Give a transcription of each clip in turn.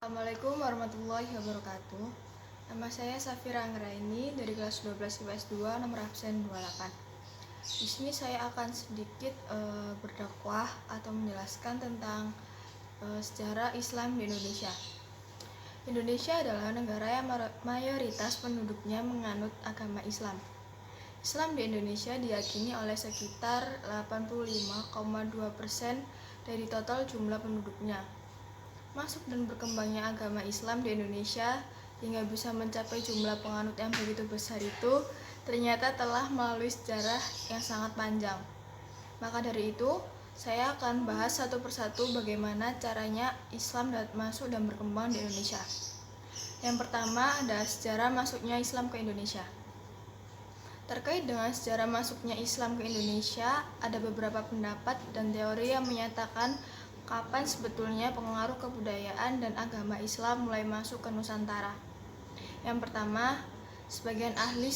Assalamualaikum warahmatullahi wabarakatuh. Nama saya Safira Anggraini dari kelas 12 IPS 2 nomor absen 28. Di sini saya akan sedikit berdakwah atau menjelaskan tentang sejarah Islam di Indonesia. Indonesia adalah negara yang mayoritas penduduknya menganut agama Islam. Islam di Indonesia diyakini oleh sekitar 85,2% dari total jumlah penduduknya. Masuk dan berkembangnya agama Islam di Indonesia hingga bisa mencapai jumlah penganut yang begitu besar itu ternyata telah melalui sejarah yang sangat panjang. Maka dari itu, saya akan bahas satu persatu bagaimana caranya Islam masuk dan berkembang di Indonesia. Yang pertama adalah sejarah masuknya Islam ke Indonesia. Terkait dengan sejarah masuknya Islam ke Indonesia, ada beberapa pendapat dan teori yang menyatakan kapan sebetulnya pengaruh kebudayaan dan agama Islam mulai masuk ke Nusantara. Yang pertama, sebagian ahli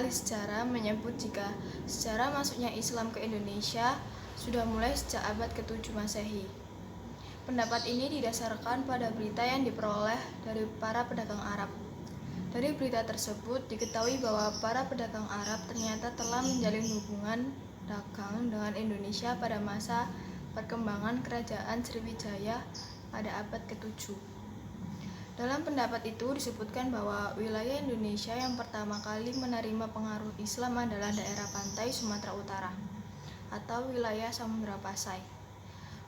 sejarah menyebut jika sejarah masuknya Islam ke Indonesia sudah mulai sejak abad ke-7 Masehi. Pendapat ini didasarkan pada berita yang diperoleh dari para pedagang Arab. Dari berita tersebut diketahui bahwa para pedagang Arab ternyata telah menjalin hubungan dagang dengan Indonesia pada masa perkembangan kerajaan Sriwijaya pada abad ke-7. Dalam pendapat itu disebutkan bahwa wilayah Indonesia yang pertama kali menerima pengaruh Islam adalah daerah pantai Sumatera Utara atau wilayah Samudra Pasai.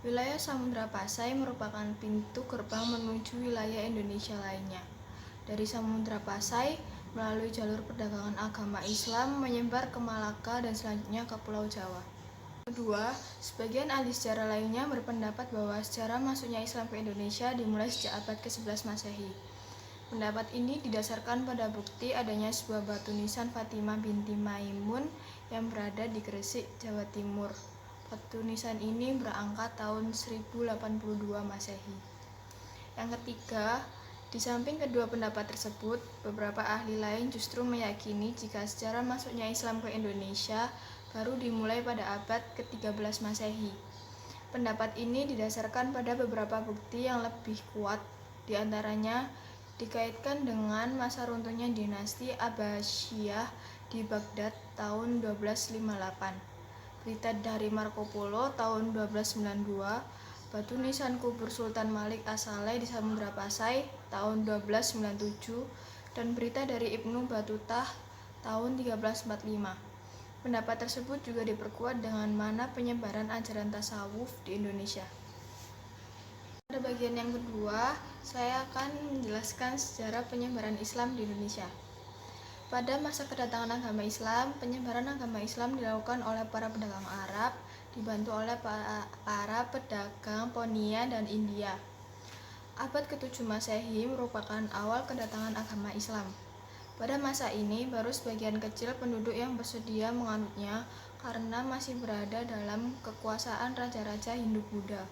Wilayah Samudra Pasai merupakan pintu gerbang menuju wilayah Indonesia lainnya. Dari Samudra Pasai melalui jalur perdagangan agama Islam menyebar ke Malaka dan selanjutnya ke Pulau Jawa. Kedua, sebagian ahli sejarah lainnya berpendapat bahwa sejarah masuknya Islam ke Indonesia dimulai sejak abad ke-11 Masehi. Pendapat ini didasarkan pada bukti adanya sebuah batu nisan Fatimah binti Maimun yang berada di Gresik, Jawa Timur. Batu nisan ini berangka tahun 1082 Masehi. Yang ketiga, di samping kedua pendapat tersebut, beberapa ahli lain justru meyakini jika sejarah masuknya Islam ke Indonesia baru dimulai pada abad ke-13 Masehi. Pendapat ini didasarkan pada beberapa bukti yang lebih kuat, diantaranya dikaitkan dengan masa runtuhnya dinasti Abbasiyah di Baghdad tahun 1258, berita dari Marco Polo tahun 1292, batu nisan kubur Sultan Malik As-Saleh di Samudra Pasai tahun 1297, dan berita dari Ibnu Batutah tahun 1345. Pendapat tersebut juga diperkuat dengan mana penyebaran ajaran tasawuf di Indonesia. Pada bagian yang kedua, saya akan menjelaskan sejarah penyebaran Islam di Indonesia. Pada masa kedatangan agama Islam, penyebaran agama Islam dilakukan oleh para pedagang Arab, dibantu oleh para pedagang Pontia dan India. Abad ke-7 Masehi merupakan awal kedatangan agama Islam. Pada masa ini, baru sebagian kecil penduduk yang bersedia menganutnya karena masih berada dalam kekuasaan raja-raja Hindu-Buddha.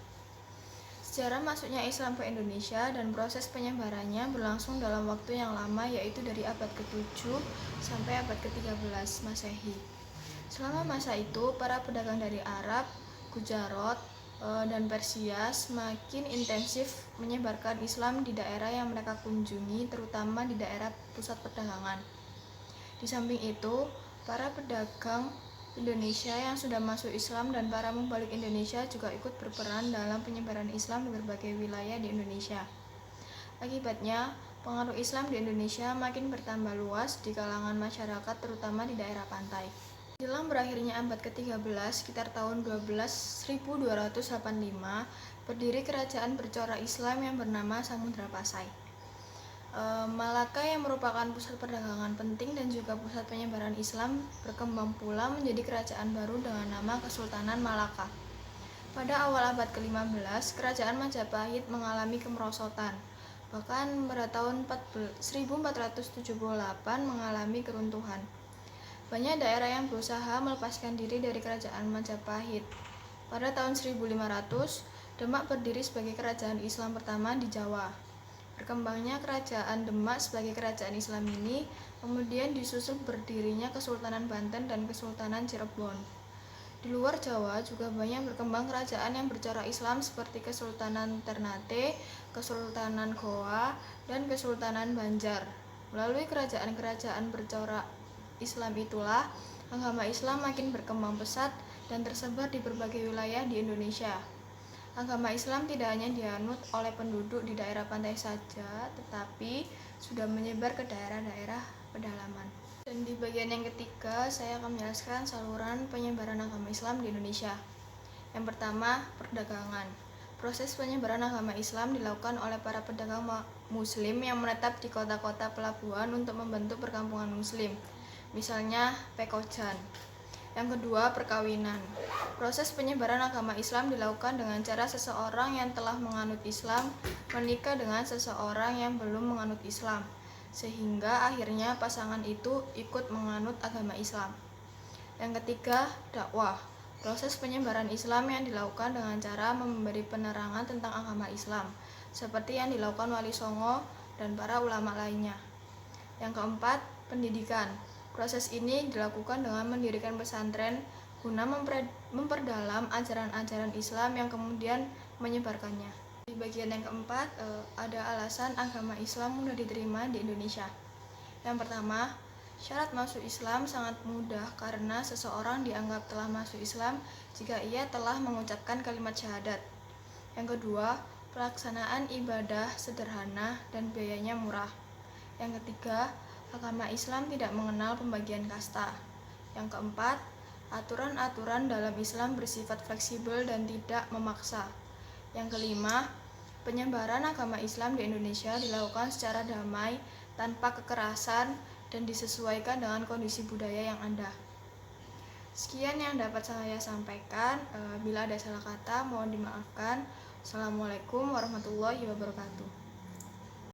Sejarah masuknya Islam ke Indonesia dan proses penyebarannya berlangsung dalam waktu yang lama, yaitu dari abad ke-7 sampai abad ke-13 Masehi. Selama masa itu, para pedagang dari Arab, Gujarat, dan Persia semakin intensif menyebarkan Islam di daerah yang mereka kunjungi, terutama di daerah pusat perdagangan. Di samping itu, para pedagang Indonesia yang sudah masuk Islam dan para mubalik Indonesia juga ikut berperan dalam penyebaran Islam di berbagai wilayah di Indonesia. Akibatnya, pengaruh Islam di Indonesia makin bertambah luas di kalangan masyarakat, terutama di daerah pantai. Jelang berakhirnya abad ke-13, sekitar tahun 1285, berdiri kerajaan bercorak Islam yang bernama Samudra Pasai. Malaka yang merupakan pusat perdagangan penting dan juga pusat penyebaran Islam berkembang pula menjadi kerajaan baru dengan nama Kesultanan Malaka. Pada awal abad ke-15, kerajaan Majapahit mengalami kemerosotan. Bahkan pada tahun 1478 mengalami keruntuhan. Banyak daerah yang berusaha melepaskan diri dari kerajaan Majapahit. Pada tahun 1500, Demak berdiri sebagai kerajaan Islam pertama di Jawa. Berkembangnya kerajaan Demak sebagai kerajaan Islam ini kemudian disusul berdirinya Kesultanan Banten dan Kesultanan Cirebon. Di Di luar Jawa juga banyak berkembang kerajaan yang bercorak Islam seperti Kesultanan Ternate, Kesultanan Goa, dan Kesultanan Banjar. Melalui kerajaan-kerajaan bercorak Islam itulah agama Islam makin berkembang pesat dan tersebar di berbagai wilayah di Indonesia. Agama Islam tidak hanya dianut oleh penduduk di daerah pantai saja, tetapi sudah menyebar ke daerah-daerah pedalaman. Dan di bagian yang ketiga, saya akan menjelaskan saluran penyebaran agama Islam di Indonesia. Yang pertama, perdagangan. Proses penyebaran agama Islam dilakukan oleh para pedagang Muslim yang menetap di kota-kota pelabuhan untuk membentuk perkampungan Muslim, misalnya Pekojan. Yang kedua, perkawinan. Proses penyebaran agama Islam dilakukan dengan cara seseorang yang telah menganut Islam menikah dengan seseorang yang belum menganut Islam, sehingga akhirnya pasangan itu ikut menganut agama Islam. Yang ketiga, dakwah. Proses penyebaran Islam yang dilakukan dengan cara memberi penerangan tentang agama Islam, seperti yang dilakukan Wali Songo dan para ulama lainnya. Yang keempat, pendidikan. Proses ini dilakukan dengan mendirikan pesantren guna memperdalam ajaran-ajaran Islam yang kemudian menyebarkannya. Di bagian yang keempat, ada alasan agama Islam mudah diterima di Indonesia. Yang pertama, syarat masuk Islam sangat mudah karena seseorang dianggap telah masuk Islam jika ia telah mengucapkan kalimat syahadat. Yang kedua, pelaksanaan ibadah sederhana dan biayanya murah. Yang ketiga, agama Islam tidak mengenal pembagian kasta. Yang keempat, aturan-aturan dalam Islam bersifat fleksibel dan tidak memaksa. Yang kelima, penyebaran agama Islam di Indonesia dilakukan secara damai, tanpa kekerasan, dan disesuaikan dengan kondisi budaya yang ada. Sekian yang dapat saya sampaikan. Bila ada salah kata, mohon dimaafkan. Assalamualaikum warahmatullahi wabarakatuh.